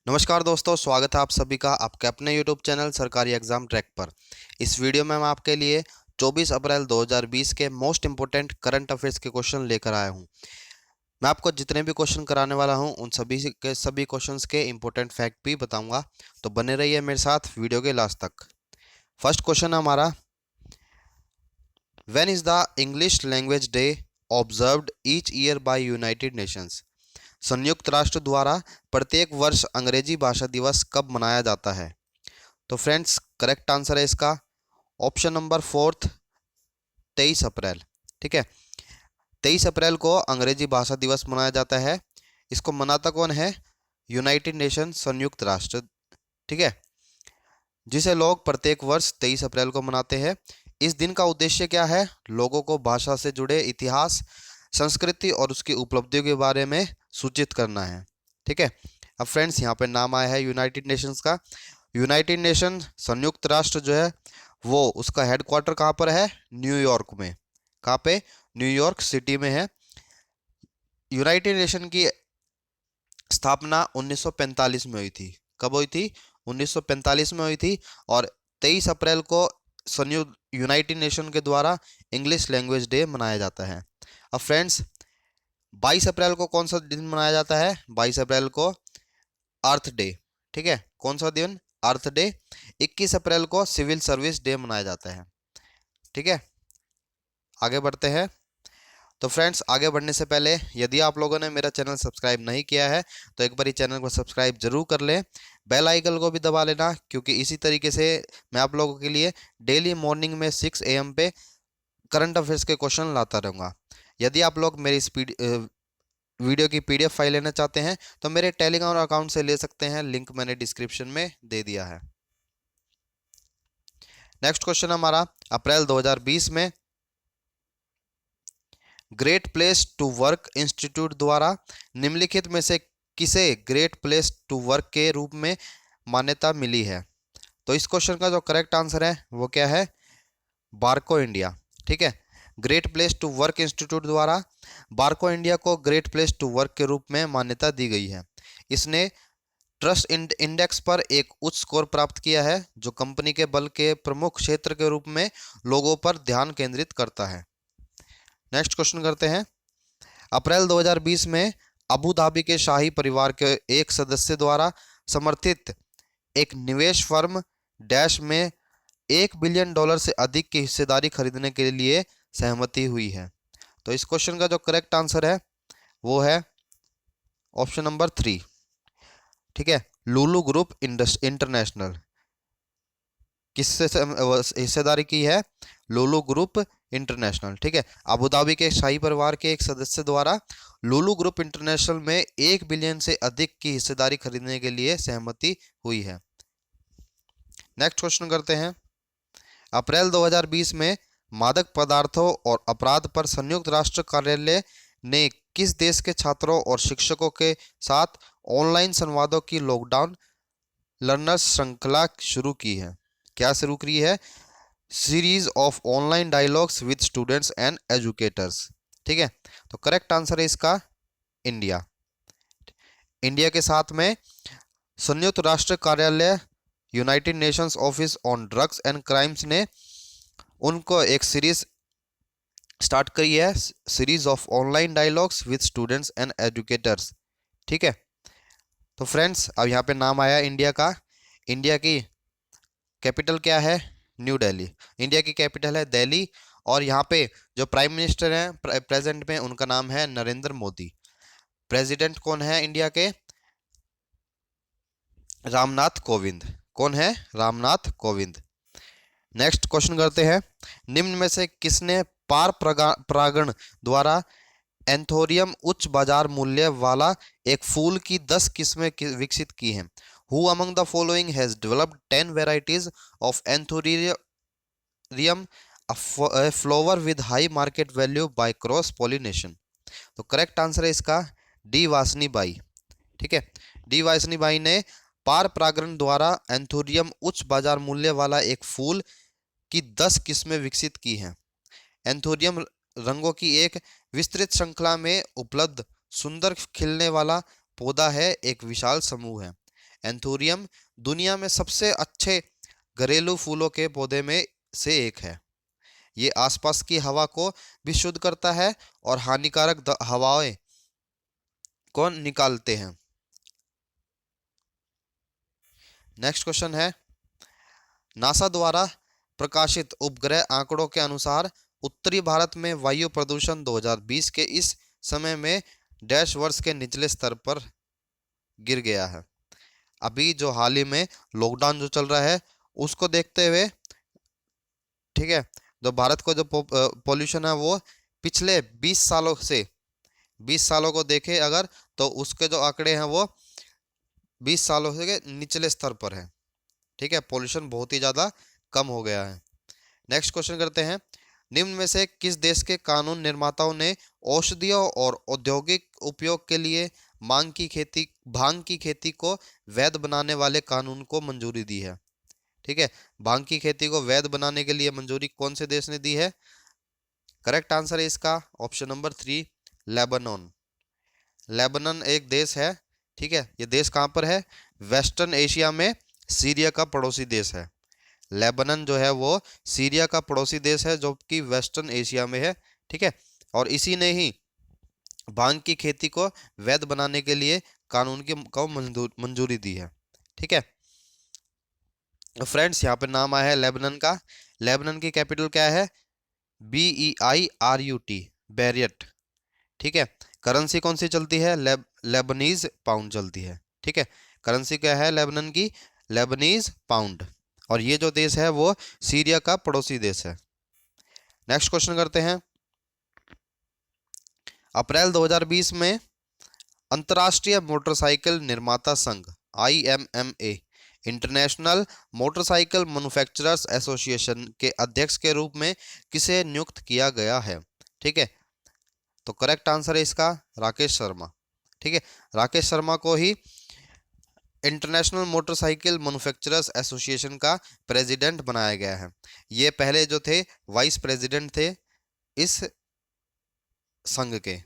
नमस्कार दोस्तों, स्वागत है आप सभी का आपके अपने YouTube चैनल सरकारी एग्जाम ट्रैक पर। इस वीडियो में मैं आपके लिए 24 अप्रैल 2020 के मोस्ट इंपोर्टेंट करंट अफेयर्स के क्वेश्चन लेकर आया हूं। मैं आपको जितने भी क्वेश्चन कराने वाला हूं उन सभी क्वेश्चंस के इंपॉर्टेंट फैक्ट भी बताऊंगा, तो बने रहिए मेरे साथ वीडियो के लास्ट तक। फर्स्ट क्वेश्चन है हमारा, when is the English language day observed each year by United Nations. संयुक्त राष्ट्र द्वारा प्रत्येक वर्ष अंग्रेजी भाषा दिवस कब मनाया जाता है? तो फ्रेंड्स, करेक्ट आंसर है इसका ऑप्शन नंबर फोर्थ, 23 अप्रैल। ठीक है, 23 अप्रैल को अंग्रेजी भाषा दिवस मनाया जाता है। इसको मनाता कौन है? यूनाइटेड नेशन, संयुक्त राष्ट्र। ठीक है, जिसे लोग प्रत्येक वर्ष 23 अप्रैल को मनाते हैं। इस दिन का उद्देश्य क्या है? लोगों को भाषा से जुड़े इतिहास, संस्कृति और उसकी उपलब्धियों के बारे में सूचित करना है। ठीक है, अब फ्रेंड्स यहाँ पे नाम आया है यूनाइटेड नेशंस का। यूनाइटेड नेशन, संयुक्त राष्ट्र जो है वो उसका हेडक्वार्टर कहाँ पर है? न्यूयॉर्क में। कहाँ पे? न्यूयॉर्क सिटी में है। यूनाइटेड नेशन की स्थापना 1945 में हुई थी। कब हुई थी? 1945 में हुई थी। और 23 अप्रैल को संयुक्त यूनाइटेड नेशन के द्वारा इंग्लिश लैंग्वेज डे मनाया जाता है। अब फ्रेंड्स, 22 अप्रैल को कौन सा दिन मनाया जाता है? 22 अप्रैल को अर्थ डे। ठीक है, कौन सा दिन? अर्थ डे। 21 अप्रैल को सिविल सर्विस डे मनाया जाता है। ठीक है, आगे बढ़ते हैं। तो फ्रेंड्स, आगे बढ़ने से पहले यदि आप लोगों ने मेरा चैनल सब्सक्राइब नहीं किया है तो एक बार चैनल को सब्सक्राइब जरूर कर लें। बेल आइकन को भी दबा लेना, क्योंकि इसी तरीके से मैं आप लोगों के लिए डेली मॉर्निंग में 6 AM पे करंट अफेयर्स के क्वेश्चन लाता रहूँगा। यदि आप लोग मेरी वीडियो की PDF फाइल लेना चाहते हैं तो मेरे टेलीग्राम अकाउंट से ले सकते हैं, लिंक मैंने डिस्क्रिप्शन में दे दिया है। नेक्स्ट क्वेश्चन हमारा, अप्रैल 2020 में great place to work institute द्वारा निम्नलिखित में से किसे ग्रेट प्लेस टू वर्क के रूप में मान्यता मिली है? तो इस क्वेश्चन का जो करेक्ट आंसर है वो क्या है? Barco India. ठीक है, great place to work institute द्वारा बारको इंडिया को ग्रेट प्लेस टू वर्क के रूप में मान्यता दी गई है। इसने ट्रस्ट इंडेक्स पर एक उच्च स्कोर प्राप्त किया है, जो कंपनी के बल के प्रमुख क्षेत्र के रूप में लोगों पर ध्यान केंद्रित करता है। नेक्स्ट क्वेश्चन करते हैं, अप्रैल 2020 में अबू धाबी के शाही परिवार के एक सदस्य द्वारा समर्थित एक निवेश फर्म डैश में $1 बिलियन से अधिक की हिस्सेदारी खरीदने के लिए सहमति हुई है। तो इस क्वेश्चन का जो करेक्ट आंसर है वो है ऑप्शन नंबर 3। ठीक है, लुलु ग्रुप इंटरनेशनल किससे हिस्सेदारी की है? लुलु ग्रुप इंटरनेशनल। ठीक है, अबू धाबी के शाही परिवार के एक सदस्य द्वारा लुलु ग्रुप इंटरनेशनल में 1 बिलियन से अधिक की हिस्सेदारी खरीदने के लिए सहमति हुई है। नेक्स्ट क्वेश्चन करते हैं, अप्रैल 2020 में मादक पदार्थों और अपराध पर संयुक्त राष्ट्र कार्यालय ने किस देश के छात्रों और शिक्षकों के साथ ऑनलाइन संवादों की लॉकडाउन लर्नर्स श्रृंखला शुरू की है? क्या शुरू की है? Series of online dialogues with students and educators. ठीक है, तो करेक्ट आंसर है इसका इंडिया। इंडिया के साथ में संयुक्त राष्ट्र कार्यालय, United Nations office on drugs and crimes ने उनको एक सीरीज स्टार्ट करी है, series of online dialogues with students and educators. ठीक है, तो फ्रेंड्स, अब यहाँ पे नाम आया इंडिया का। इंडिया की कैपिटल क्या है? न्यू दिल्ली। इंडिया की कैपिटल है दिल्ली। और यहाँ पे जो प्राइम मिनिस्टर हैं प्रेजेंट में, उनका नाम है नरेंद्र मोदी। प्रेसिडेंट कौन है इंडिया के? रामनाथ कोविंद। कौन है? रामनाथ कोविंद। नेक्स्ट क्वेश्चन करते हैं, निम्न में से किसने पार परागण द्वारा एंथोरियम उच्च बाजार मूल्य वाला एक फूल की 10 किस्में विकसित की हैं? Who among the following has developed 10 varieties of anthurium, a flower with high market value by cross pollination? तो करेक्ट आंसर है इसका डी वासनी बाई। ठीक है, डी वासनी बाई ने पार परागण द्वारा एंथोरियम उच्च बाजार मूल्य वाला एक फूल की 10 किस्में विकसित की हैं। एंथोरियम रंगों की एक विस्तृत श्रृंखला में उपलब्ध सुंदर खिलने वाला पौधा है, एक विशाल समूह है। एंथूरियम दुनिया में सबसे अच्छे घरेलू फूलों के पौधे में से एक है। ये आसपास की हवा को भी शुद्ध करता है और हानिकारक हवाएं को निकालते हैं। नेक्स्ट क्वेश्चन है, नासा द्वारा प्रकाशित उपग्रह आंकड़ों के अनुसार उत्तरी भारत में वायु प्रदूषण 2020 के इस समय में डैश वर्ष के निचले स्तर पर गिर गया है। अभी जो हाल ही में लॉकडाउन जो चल रहा है उसको देखते हुए, ठीक है, जो भारत को जो पॉल्यूशन है वो पिछले 20 सालों को देखे अगर, तो उसके जो आंकड़े हैं वो 20 सालों से निचले स्तर पर है। ठीक है, पॉल्यूशन बहुत ही ज़्यादा कम हो गया है। नेक्स्ट क्वेश्चन करते हैं, निम्न में से किस देश के कानून निर्माताओं ने औषधियों और औद्योगिक उपयोग के लिए भांग की खेती को वैध बनाने वाले कानून को मंजूरी दी है? ठीक है, भांग की खेती को वैध बनाने के लिए मंजूरी कौन से देश ने दी है? करेक्ट आंसर है इसका ऑप्शन नंबर 3, लेबनान। लेबनान एक देश है। ठीक है, ये देश कहाँ पर है? वेस्टर्न एशिया में सीरिया का पड़ोसी देश है। लेबनान जो है वो सीरिया का पड़ोसी देश है जो कि वेस्टर्न एशिया में है। ठीक है, और इसी ने ही भांग की खेती को वैध बनाने के लिए कानून की को मंजूरी दी है। ठीक है फ्रेंड्स, यहाँ पे नाम आया है लेबनान का। लेबनान की कैपिटल क्या है? BEIRUT, बैरियट। ठीक है, करेंसी कौन सी चलती है? लेबनीज पाउंड चलती है। ठीक है, करेंसी क्या है लेबनान की? Lebanese pound. और ये जो देश है वो सीरिया का पड़ोसी देश है। नेक्स्ट क्वेश्चन करते हैं, अप्रैल 2020 में अंतर्राष्ट्रीय मोटरसाइकिल निर्माता संघ IMMA, international motorcycle manufacturers association के अध्यक्ष के रूप में किसे नियुक्त किया गया है? ठीक है, तो करेक्ट आंसर है इसका राकेश शर्मा। ठीक है, राकेश शर्मा को ही इंटरनेशनल मोटरसाइकिल मैन्युफैक्चरर्स एसोसिएशन का प्रेसिडेंट बनाया गया है। ये पहले जो थे वाइस प्रेसिडेंट थे इस संघ के।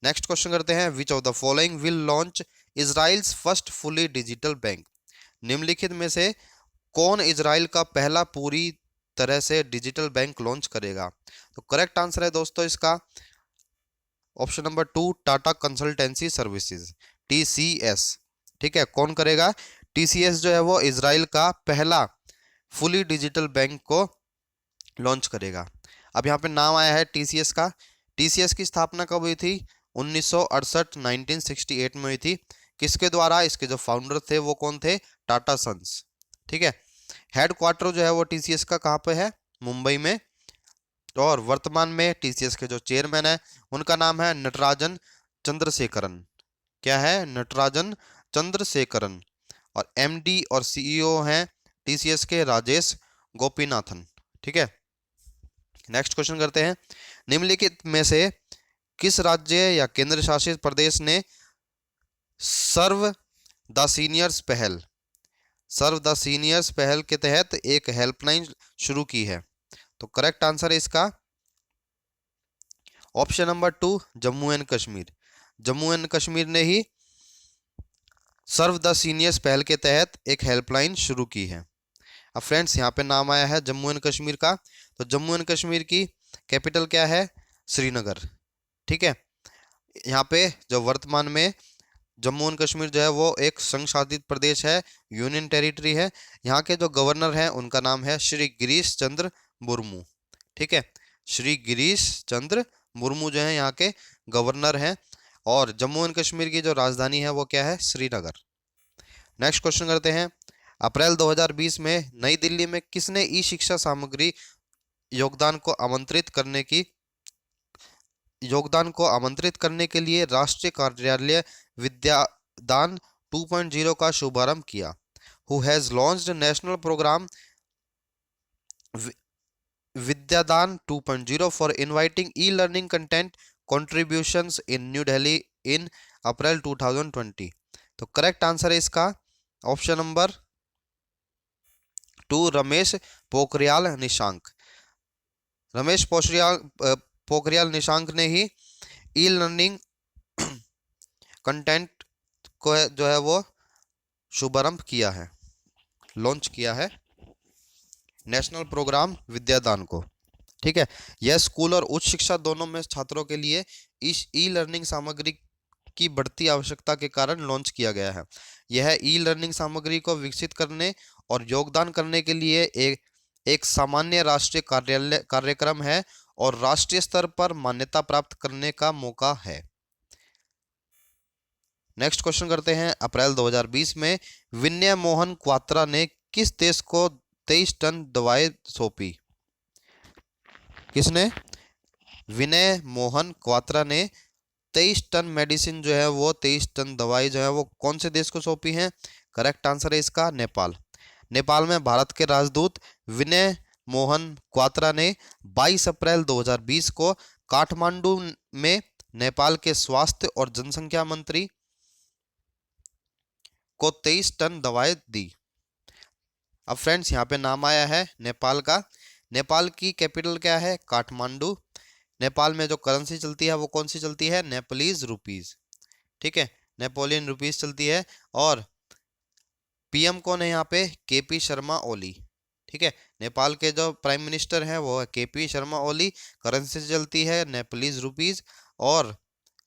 नेक्स्ट क्वेश्चन करते हैं, which of the following will launch Israel's first fully digital bank? निम्नलिखित में से कौन इजराइल का पहला पूरी तरह से डिजिटल बैंक लॉन्च करेगा? तो करेक्ट आंसर है दोस्तों इसका option number 2, Tata consultancy services, TCS। ठीक है, कौन करेगा? TCS जो है वो इजराइल का पहला फुली डिजिटल बैंक को लॉन्च करेगा। अब यहाँ पे नाम आया है TCS का। TCS की स्थापना कब हुई थी? 1968 में हुई थी। किसके द्वारा? इसके जो फाउंडर थे वो कौन थे? टाटा सन्स। ठीक है, हेडक्वार्टर जो है वो TCS का कहाँ पे है? मुंबई में। और वर्तमान में TCS के जो चेयरमैन है उनका नाम है नटराजन चंद्रशेखरन। क्या है? नटराजन चंद्रशेखरन। और MD और CEO हैं TCS के राजेश गोपीनाथन। ठीक है, नेक्स्ट क्वेश्चन करते हैं, निम्नलिखित में से किस राज्य या केंद्र शासित प्रदेश ने सर्व द सीनियर्स पहल के तहत एक हेल्पलाइन शुरू की है? तो करेक्ट आंसर है इसका option number 2, Jammu and Kashmir. Jammu and Kashmir ने ही सर्व द सीनियर्स पहल के तहत एक हेल्पलाइन शुरू की है। अब फ्रेंड्स, यहाँ पे नाम आया है जम्मू एंड कश्मीर का। तो जम्मू एंड कश्मीर की कैपिटल क्या है? श्रीनगर। ठीक है, यहाँ पे जो वर्तमान में जम्मू एंड कश्मीर जो है वो एक संघ शासित प्रदेश है, यूनियन टेरिटरी है। यहाँ के जो गवर्नर हैं उनका नाम है श्री गिरीश चंद्र मुर्मू। ठीक है, श्री गिरीश चंद्र मुर्मू जो है यहाँ के गवर्नर हैं। और जम्मू एंड कश्मीर की जो राजधानी है वो क्या है? श्रीनगर। नेक्स्ट क्वेश्चन करते हैं, अप्रैल 2020 में नई दिल्ली में किसने ई शिक्षा सामग्री योगदान को आमंत्रित करने के लिए राष्ट्रीय कार्यालय विद्यादान 2.0 का शुभारंभ किया? Who has launched national programme Vidyadaan 2.0 for inviting e learning content contributions in New Delhi in April 2020? तो करेक्ट आंसर है इसका ऑप्शन नंबर 2, रमेश पोखरियाल निशंक। रमेश पोखरियाल निशंक ने ही ई लर्निंग कंटेंट को जो है वो शुभारंभ किया है, लॉन्च किया है नेशनल प्रोग्राम विद्यादान को। ठीक है, यह स्कूल और उच्च शिक्षा दोनों में छात्रों के लिए इस ई लर्निंग सामग्री की बढ़ती आवश्यकता के कारण लॉन्च किया गया है। यह ई लर्निंग सामग्री को विकसित करने और योगदान करने के लिए एक सामान्य राष्ट्रीय कार्यक्रम है और राष्ट्रीय स्तर पर मान्यता प्राप्त करने का मौका है। नेक्स्ट क्वेश्चन करते हैं। अप्रैल 2020 में विनय मोहन क्वात्रा ने किस देश को 23 टन दवाएं सौंपी? किसने? विनय मोहन क्वात्रा ने 23 टन मेडिसिन जो है वो 23 टन दवाई जो है वो कौन से देश को सौंपी है? करेक्ट आंसर है इसका नेपाल। नेपाल में भारत के राजदूत विनय मोहन क्वात्रा ने 22 अप्रैल 2020 को काठमांडू में नेपाल के स्वास्थ्य और जनसंख्या मंत्री को 23 टन दवाएं दी। अब फ्रेंड्स यहाँ पे नाम आया है नेपाल का। नेपाल की कैपिटल क्या है? काठमांडू। नेपाल में जो करेंसी चलती है वो कौन सी चलती है? Nepalese rupees. ठीक है, नेपोलियन रुपीज चलती है। और पीएम कौन है यहाँ पे? केपी शर्मा ओली। ठीक है, नेपाल के जो प्राइम मिनिस्टर हैं वो है केपी शर्मा ओली। करेंसी चलती है नेपालीज रुपीज और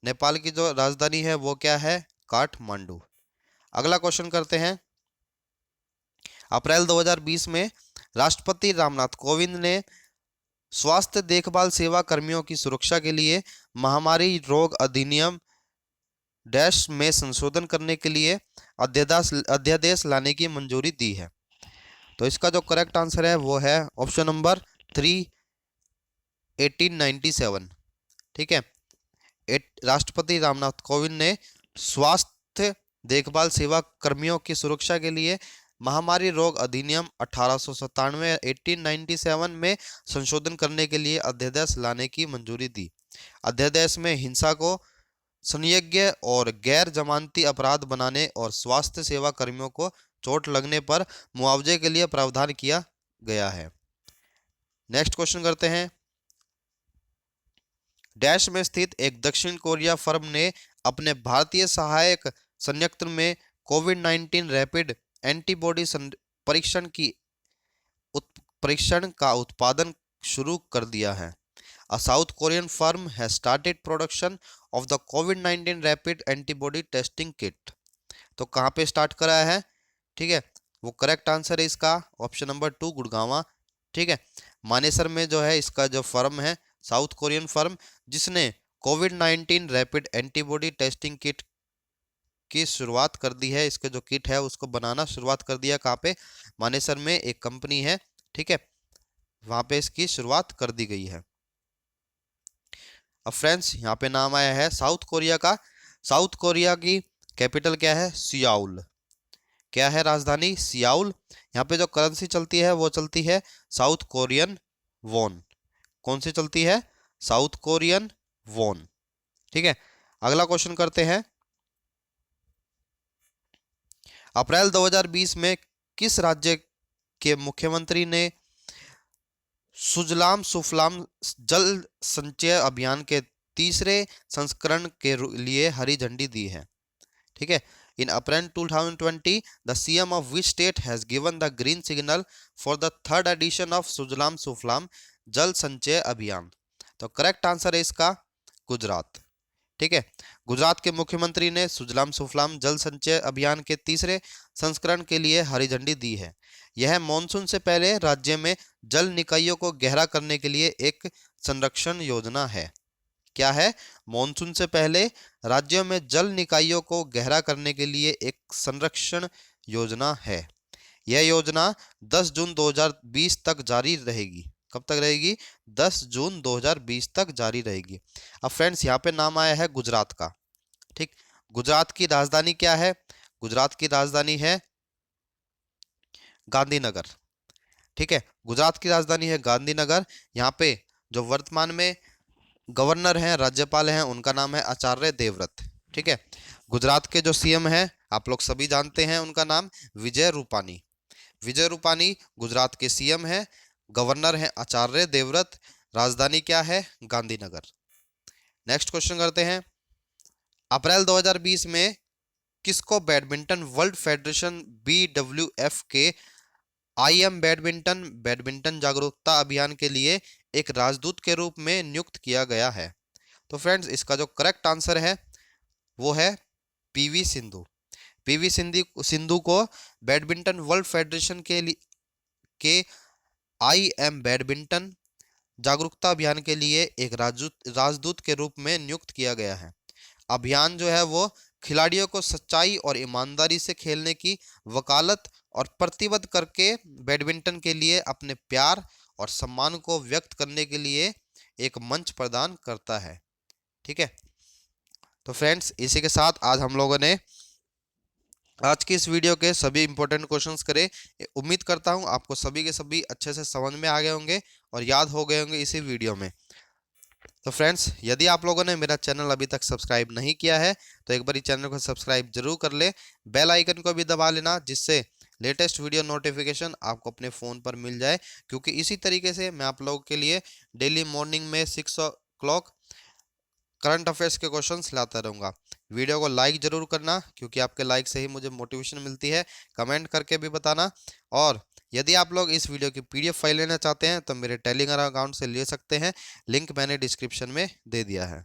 नेपाल की जो राजधानी है वो क्या है? काठमांडू। अगला क्वेश्चन करते हैं। अप्रैल 2020 में राष्ट्रपति रामनाथ कोविंद ने स्वास्थ्य देखभाल सेवा कर्मियों की सुरक्षा के लिए महामारी रोग अधिनियम डैश में संशोधन करने के लिए अध्यादेश लाने की मंजूरी दी है। तो इसका जो करेक्ट आंसर है वो है ऑप्शन नंबर 3, 1897। ठीक है, राष्ट्रपति रामनाथ कोविंद ने स्वास्थ्य देखभाल सेवा कर्मियों की सुरक्षा के लिए महामारी रोग अधिनियम 1897 1897 में संशोधन करने के लिए अध्यादेश लाने की मंजूरी दी। अध्यादेश में हिंसा को संज्ञेय और गैर जमानती अपराध बनाने और स्वास्थ्य सेवा कर्मियों को चोट लगने पर मुआवजे के लिए प्रावधान किया गया है। नेक्स्ट क्वेश्चन करते हैं। डैश में स्थित एक दक्षिण कोरिया फर्म ने अपने भारतीय सहायक संयंत्र में कोविड-19 रैपिड एंटीबॉडी परीक्षण का उत्पादन शुरू कर दिया है। A South Korean firm has started production of the COVID-19 rapid antibody testing kit। तो कहाँ पे स्टार्ट कराया है? ठीक है, वो करेक्ट आंसर है इसका ऑप्शन नंबर 2, गुड़गांव। ठीक है, मानेसर में जो है इसका जो फर्म है साउथ कोरियन फर्म जिसने कोविड-19 रैपिड एंटीबॉडी टेस्टिंग किट की शुरुआत कर दी है। इसके जो किट है उसको बनाना शुरुआत कर दिया। कहाँ पे? मानेसर में एक कंपनी है। ठीक है, वहां पे इसकी शुरुआत कर दी गई है। अब फ्रेंड्स यहाँ पे नाम आया है साउथ कोरिया का। साउथ कोरिया की कैपिटल क्या है? सियाउल। क्या है राजधानी? सियाउल। यहाँ पे जो करेंसी चलती है वो चलती है साउथ कोरियन वॉन। कौन सी चलती है? South Korean von. ठीक है, अगला क्वेश्चन करते हैं। अप्रैल 2020 में किस राज्य के मुख्यमंत्री ने सुजलाम सुफलाम जल संचय अभियान के तीसरे संस्करण के लिए हरी झंडी दी है? ठीक है, in April 2020 the CM of which state has given the green signal for the third edition of Sujalam Sufalam Jal Sanchay अभियान? तो करेक्ट आंसर है इसका गुजरात। ठीक है, गुजरात के मुख्यमंत्री ने सुजलाम सुफलाम जल संचय अभियान के तीसरे संस्करण के लिए हरी झंडी दी है। यह मॉनसून से पहले राज्य में जल निकायों को गहरा करने के लिए एक संरक्षण योजना है। क्या है? मॉनसून से पहले राज्यों में जल निकायों को गहरा करने के लिए एक संरक्षण योजना है। यह योजना 10 जून 2020 तक जारी रहेगी। कब तक रहेगी? 10 जून 2020 तक जारी रहेगी। अब फ्रेंड्स यहाँ पे नाम आया है गुजरात का। ठीक, गुजरात की राजधानी क्या है? गुजरात की राजधानी है गांधीनगर। ठीक है, गुजरात की राजधानी है गांधीनगर। यहाँ पे जो वर्तमान में गवर्नर हैं, राज्यपाल हैं, उनका नाम है आचार्य देवव्रत। ठीक है, गुजरात के जो सीएम हैं आप लोग सभी जानते हैं, उनका नाम विजय रूपानी। विजय रूपानी गुजरात के सीएम हैं, गवर्नर हैं आचार्य देवव्रत, राजधानी क्या है? गांधीनगर। नेक्स्ट क्वेश्चन करते हैं। अप्रैल 2020 में किसको बैडमिंटन वर्ल्ड फेडरेशन BWF के IM बैडमिंटन बैडमिंटन जागरूकता अभियान के लिए एक राजदूत के रूप में नियुक्त किया गया है? तो फ्रेंड्स, इसका जो करेक्ट आंसर है वो है पीवी सिंधु। पीवी सिंधु को बैडमिंटन वर्ल्ड फेडरेशन के IM बैडमिंटन जागरूकता अभियान के लिए एक राजदूत के रूप में नियुक्त किया गया है। अभियान जो है वो खिलाड़ियों को सच्चाई और ईमानदारी से खेलने की वकालत और प्रतिबद्ध करके बैडमिंटन के लिए अपने प्यार और सम्मान को व्यक्त करने के लिए एक मंच प्रदान करता है। ठीक है, तो फ्रेंड्स, इसी के साथ आज हम लोगों ने आज की इस वीडियो के सभी इंपॉर्टेंट क्वेश्चंस करे। उम्मीद करता हूं आपको सभी के सभी अच्छे से समझ में आ गए होंगे और याद हो गए होंगे इसी वीडियो में। तो फ्रेंड्स, यदि आप लोगों ने मेरा चैनल अभी तक सब्सक्राइब नहीं किया है तो एक बार चैनल को सब्सक्राइब जरूर कर ले, बेल आइकन को भी दबा लेना, जिससे लेटेस्ट वीडियो नोटिफिकेशन आपको अपने फ़ोन पर मिल जाए, क्योंकि इसी तरीके से मैं आप लोगों के लिए डेली मॉर्निंग में 6 o'clock करंट अफेयर्स के क्वेश्चंस लाता रहूँगा। वीडियो को लाइक ज़रूर करना, क्योंकि आपके लाइक से ही मुझे मोटिवेशन मिलती है। कमेंट करके भी बताना, और यदि आप लोग इस वीडियो की PDF फाइल लेना चाहते हैं तो मेरे टेलीग्राम अकाउंट से ले सकते हैं। लिंक मैंने डिस्क्रिप्शन में दे दिया है।